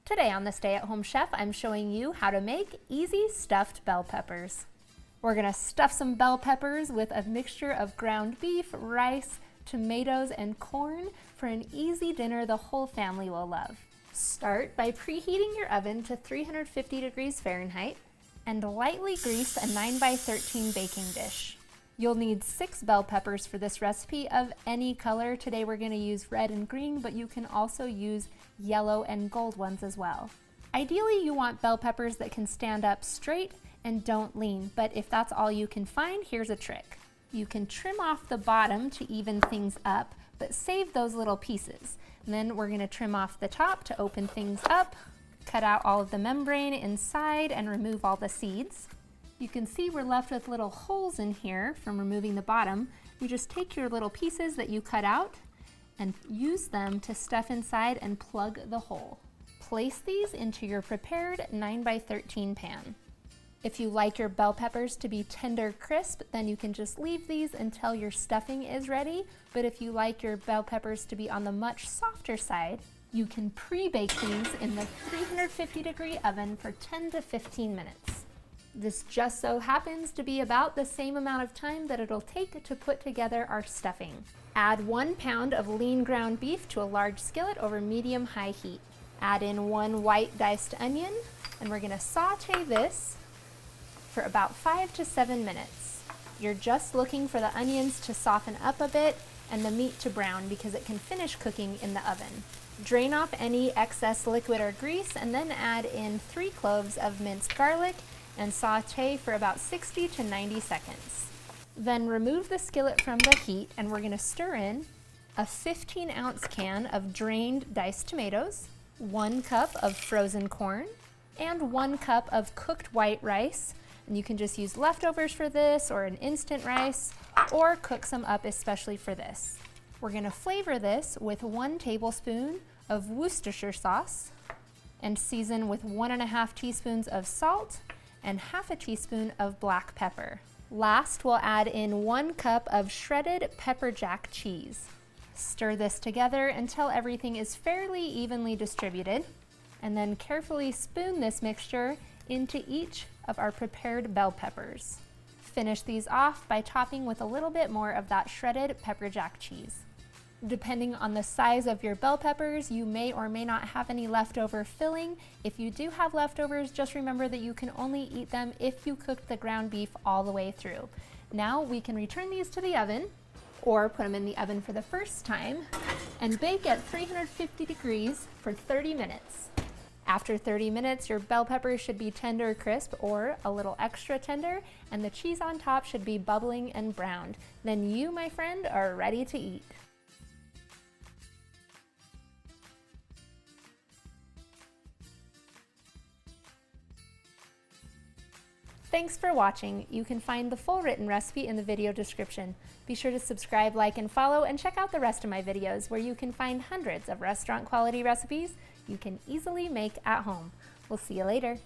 Today on the Stay-at-Home Chef, I'm showing you how to make easy stuffed bell peppers. We're gonna stuff some bell peppers with a mixture of ground beef, rice, tomatoes, and corn for an easy dinner the whole family will love. Start by preheating your oven to 350 degrees Fahrenheit and lightly grease a 9x13 baking dish. You'll need 6 bell peppers for this recipe of any color. Today we're gonna use red and green, but you can also use yellow and gold ones as well. Ideally, you want bell peppers that can stand up straight and don't lean, but if that's all you can find, here's a trick. You can trim off the bottom to even things up, but save those little pieces. And then we're gonna trim off the top to open things up, cut out all of the membrane inside and remove all the seeds. You can see we're left with little holes in here from removing the bottom. You just take your little pieces that you cut out and use them to stuff inside and plug the hole. Place these into your prepared 9x13 pan. If you like your bell peppers to be tender crisp, then you can just leave these until your stuffing is ready. But if you like your bell peppers to be on the much softer side, you can pre-bake these in the 350 degree oven for 10 to 15 minutes. This just so happens to be about the same amount of time that it'll take to put together our stuffing. Add 1 pound of lean ground beef to a large skillet over medium-high heat. Add in 1 white diced onion, and we're gonna saute this for about 5 to 7 minutes. You're just looking for the onions to soften up a bit and the meat to brown because it can finish cooking in the oven. Drain off any excess liquid or grease and then add in 3 cloves of minced garlic and saute for about 60 to 90 seconds. Then remove the skillet from the heat and we're gonna stir in a 15-ounce can of drained diced tomatoes, 1 cup of frozen corn, and 1 cup of cooked white rice. And you can just use leftovers for this or an instant rice or cook some up especially for this. We're gonna flavor this with 1 tablespoon of Worcestershire sauce and season with 1.5 teaspoons of salt and 1/2 teaspoon of black pepper. Last, we'll add in 1 cup of shredded pepper jack cheese. Stir this together until everything is fairly evenly distributed, and then carefully spoon this mixture into each of our prepared bell peppers. Finish these off by topping with a little bit more of that shredded pepper jack cheese. Depending on the size of your bell peppers, you may or may not have any leftover filling. If you do have leftovers, just remember that you can only eat them if you cooked the ground beef all the way through. Now we can return these to the oven or put them in the oven for the first time and bake at 350 degrees for 30 minutes. After 30 minutes, your bell peppers should be tender crisp or a little extra tender, and the cheese on top should be bubbling and browned. Then you, my friend, are ready to eat. Thanks for watching. You can find the full written recipe in the video description. Be sure to subscribe, like, and follow, and check out the rest of my videos where you can find hundreds of restaurant quality recipes you can easily make at home. We'll see you later.